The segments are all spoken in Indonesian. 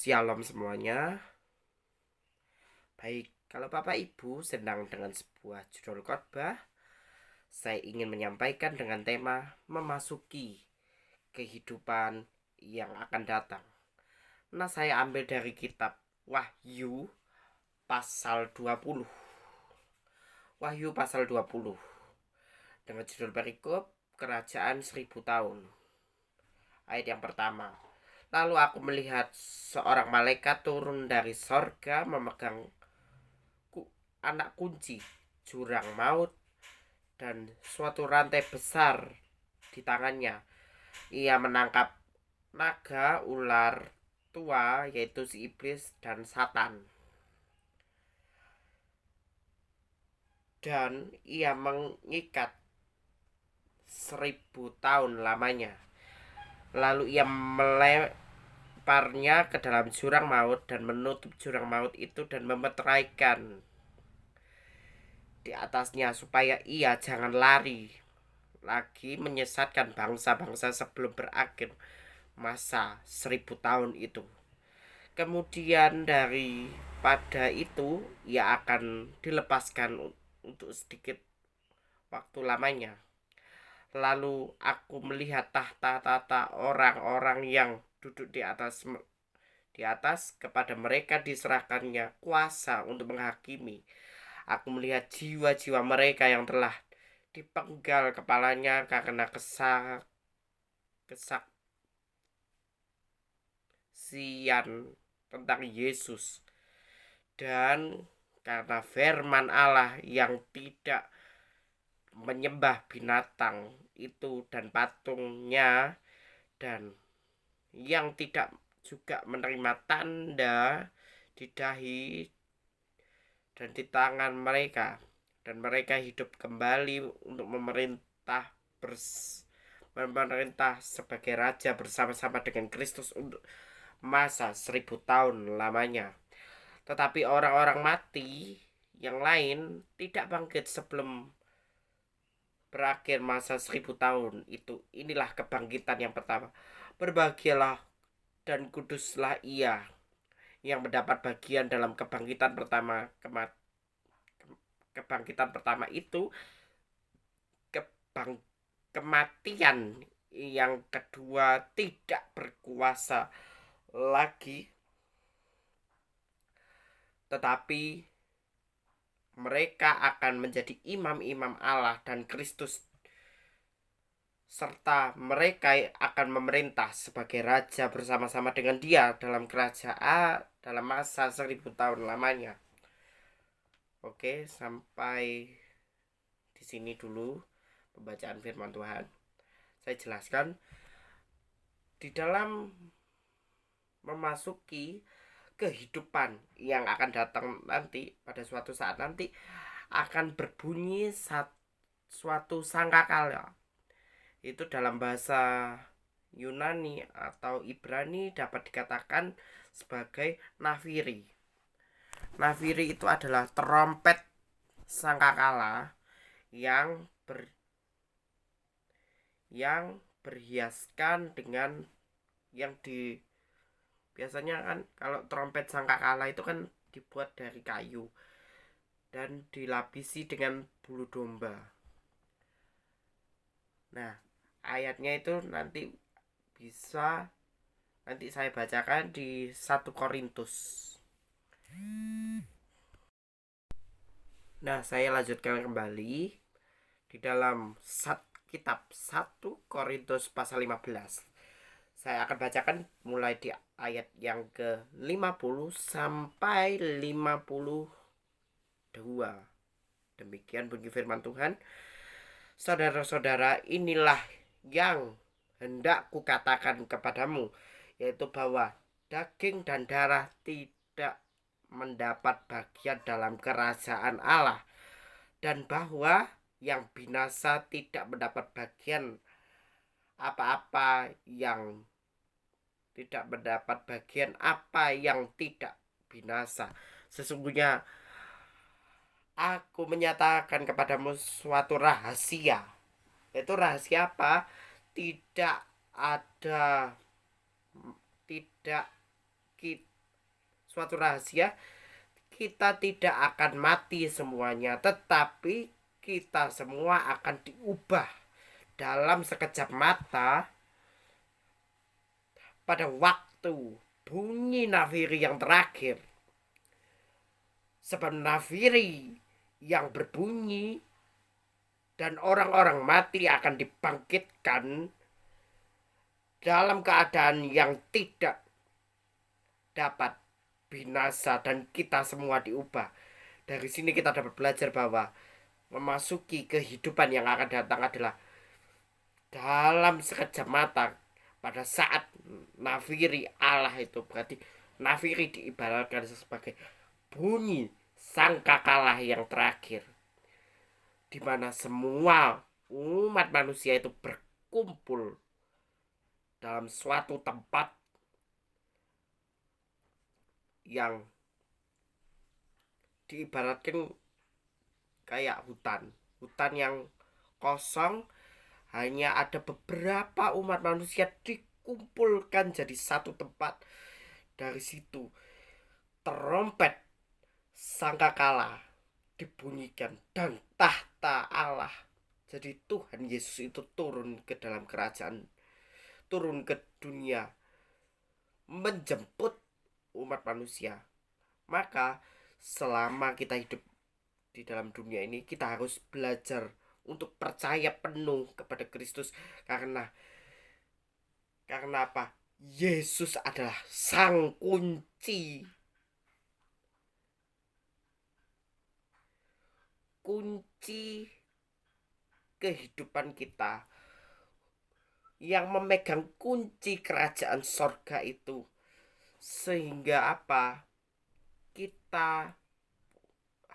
Shalom semuanya. Baik, kalau Bapak Ibu sedang dengan sebuah judul khotbah, saya ingin menyampaikan dengan tema memasuki kehidupan yang akan datang. Nah, saya ambil dari kitab Wahyu pasal 20. Wahyu pasal 20 dengan judul perikop Kerajaan 1000 tahun. Ayat yang pertama. Lalu aku melihat seorang malaikat turun dari sorga memegang anak kunci jurang maut dan suatu rantai besar di tangannya. Ia menangkap naga ular tua, yaitu si iblis dan Satan, dan ia mengikat 1000 tahun lamanya. Lalu ia melemparnya ke dalam jurang maut dan menutup jurang maut itu dan memeteraikan di atasnya supaya ia jangan lari lagi menyesatkan bangsa-bangsa sebelum berakhir masa 1000 tahun itu. Kemudian daripada itu ia akan dilepaskan untuk sedikit waktu lamanya. Lalu aku melihat tahta-tahta orang-orang yang duduk di atas kepada mereka diserahkannya kuasa untuk menghakimi. Aku melihat jiwa-jiwa mereka yang telah dipenggal kepalanya karena kesaksian tentang Yesus dan karena firman Allah, yang tidak menyembah binatang itu dan patungnya, dan yang tidak juga menerima tanda di dahi dan di tangan mereka, dan mereka hidup kembali untuk memerintah sebagai raja bersama-sama dengan Kristus untuk masa 1000 tahun lamanya. Tetapi orang-orang mati yang lain tidak bangkit sebelum berakhir masa 1000 tahun itu. Inilah kebangkitan yang pertama. Berbahagialah dan kuduslah ia yang mendapat bagian dalam kebangkitan pertama. Kebangkitan pertama itu kematian. Yang kedua tidak berkuasa lagi, tetapi mereka akan menjadi imam-imam Allah dan Kristus, serta mereka akan memerintah sebagai raja bersama-sama dengan dia dalam kerajaan dalam masa 1000 tahun lamanya. Oke, sampai di sini dulu pembacaan firman Tuhan. Saya jelaskan di dalam memasuki kehidupan yang akan datang nanti, pada suatu saat nanti akan berbunyi suatu sangkakala. Itu dalam bahasa Yunani atau Ibrani dapat dikatakan sebagai nafiri. Nafiri itu adalah trompet sangkakala yang berhiaskan dengan biasanya kan kalau trompet sangkakala itu kan dibuat dari kayu dan dilapisi dengan bulu domba. Nah, ayatnya itu nanti saya bacakan di 1 Korintus. Nah, saya lanjutkan kembali di dalam kitab 1 Korintus pasal 15. Saya akan bacakan mulai di ayat yang ke-50 sampai 52. Demikian bunyi firman Tuhan. Saudara-saudara, inilah yang hendak kukatakan kepadamu, yaitu bahwa daging dan darah tidak mendapat bagian dalam kerajaan Allah, dan bahwa yang binasa tidak mendapat bagian apa-apa yang tidak binasa. Sesungguhnya aku menyatakan kepadamu suatu rahasia. Itu rahasia apa? Tidak suatu rahasia, kita tidak akan mati semuanya, tetapi kita semua akan diubah dalam sekejap mata pada waktu bunyi nafiri yang terakhir. Sebab nafiri yang berbunyi dan orang-orang mati akan dibangkitkan dalam keadaan yang tidak dapat binasa, dan kita semua diubah. Dari sini kita dapat belajar bahwa memasuki kehidupan yang akan datang adalah dalam sekejap mata. Pada saat nafiri Allah itu, berarti nafiri diibaratkan sebagai bunyi sangkakala yang terakhir, di mana semua umat manusia itu berkumpul dalam suatu tempat yang diibaratkan kayak hutan yang kosong, hanya ada beberapa umat manusia dikumpulkan jadi satu tempat. Dari situ trompet sangkakala dibunyikan dan tahta Allah, jadi Tuhan Yesus itu turun ke dalam kerajaan, turun ke dunia menjemput umat manusia. Maka selama kita hidup di dalam dunia ini, kita harus belajar untuk percaya penuh kepada Kristus. Karena apa? Yesus adalah sang kunci kehidupan kita, yang memegang kunci kerajaan sorga itu. Sehingga apa? Kita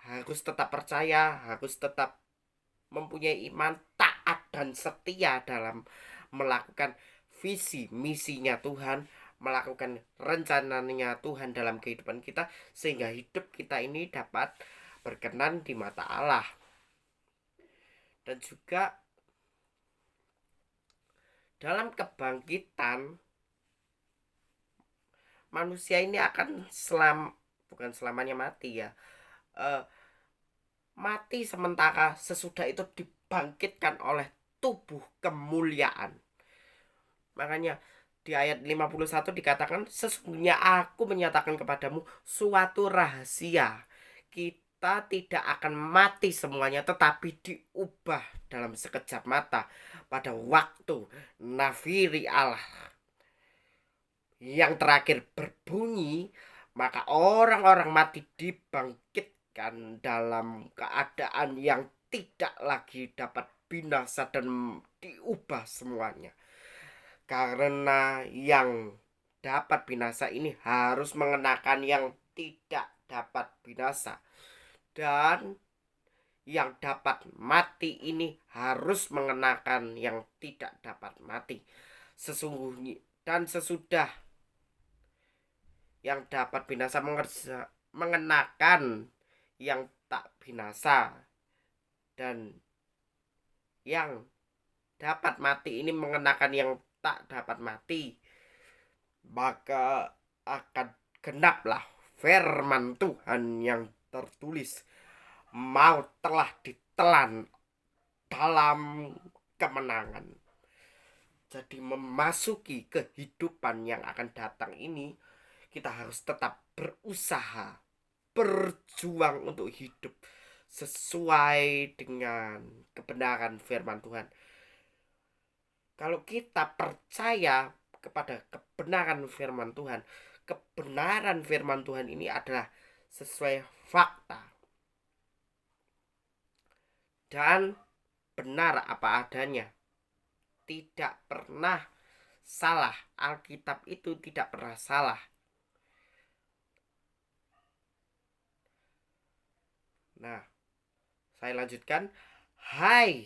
harus tetap percaya, harus tetap mempunyai iman, taat dan setia dalam melakukan visi misinya Tuhan, melakukan rencananya Tuhan dalam kehidupan kita, sehingga hidup kita ini dapat berkenan di mata Allah. Dan juga dalam kebangkitan, manusia ini akan bukan selamanya mati ya, mati sementara sesudah itu dibangkitkan oleh tubuh kemuliaan. Makanya di ayat 51 dikatakan, sesungguhnya aku menyatakan kepadamu suatu rahasia, kita tidak akan mati semuanya, tetapi diubah dalam sekejap mata pada waktu nafiri Allah yang terakhir berbunyi. Maka orang-orang mati dibangkitkan dalam keadaan yang tidak lagi dapat binasa dan diubah semuanya. Karena yang dapat binasa ini harus mengenakan yang tidak dapat binasa, dan yang dapat mati ini harus mengenakan yang tidak dapat mati. Sesungguhnya dan sesudah yang dapat binasa mengenakan yang tak binasa, dan yang dapat mati ini mengenakan yang tak dapat mati, maka akan genaplah firman Tuhan yang tertulis, maut telah ditelan dalam kemenangan. Jadi memasuki kehidupan yang akan datang ini, kita harus tetap berusaha, berjuang untuk hidup sesuai dengan kebenaran firman Tuhan. Kalau kita percaya kepada kebenaran firman Tuhan, kebenaran firman Tuhan ini adalah sesuai fakta dan benar apa adanya, tidak pernah salah. Alkitab itu tidak pernah salah. Nah, saya lanjutkan. Hai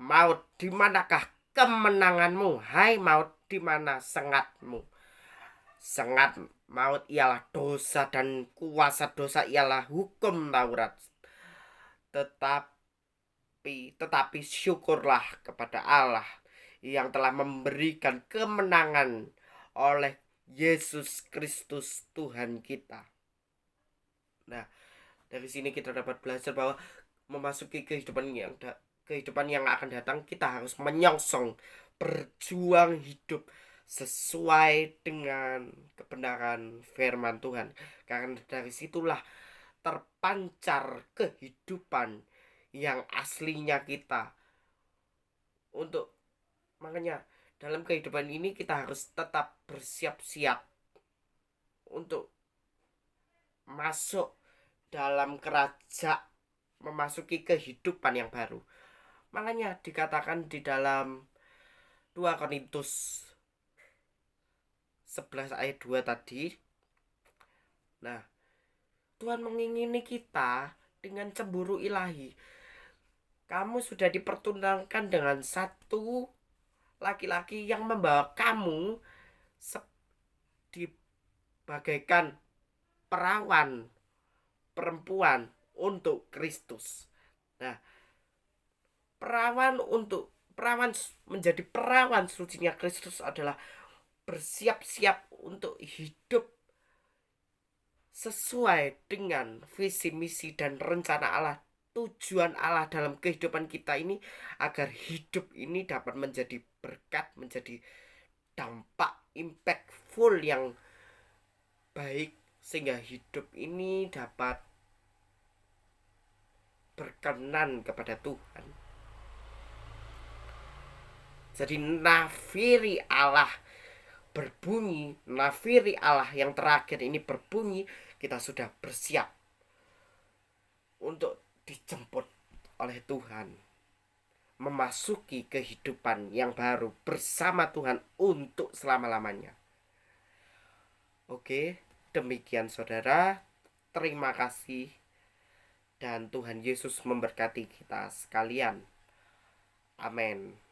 maut, di manakah kemenanganmu? Hai maut, di mana sengatmu? Sengat maut ialah dosa, dan kuasa dosa ialah hukum Taurat. Tetapi syukurlah kepada Allah yang telah memberikan kemenangan oleh Yesus Kristus Tuhan kita. Nah, dari sini kita dapat belajar bahwa memasuki kehidupan yang akan datang, kita harus menyongsong, berjuang hidup sesuai dengan kebenaran firman Tuhan. Karena dari situlah terpancar kehidupan yang aslinya kita. Makanya dalam kehidupan ini kita harus tetap bersiap-siap untuk masuk dalam kerajaan, memasuki kehidupan yang baru. Makanya dikatakan di dalam 2 Korintus 11 ayat 2 tadi. Nah, Tuhan mengingini kita dengan cemburu ilahi. Kamu sudah dipertunangkan dengan satu laki-laki yang membawa kamu bagaikan perawan perempuan untuk Kristus. Nah, menjadi perawan sucinya Kristus adalah bersiap-siap untuk hidup sesuai dengan visi misi dan rencana Allah, tujuan Allah dalam kehidupan kita ini, agar hidup ini dapat menjadi berkat, menjadi dampak impactful yang baik, sehingga hidup ini dapat berkenan kepada Tuhan. Jadi nafiri Allah berbunyi, nafiri Allah yang terakhir ini berbunyi, kita sudah bersiap untuk dijemput oleh Tuhan, memasuki kehidupan yang baru bersama Tuhan untuk selama-lamanya. Oke, demikian saudara. Terima kasih, dan Tuhan Yesus memberkati kita sekalian. Amin.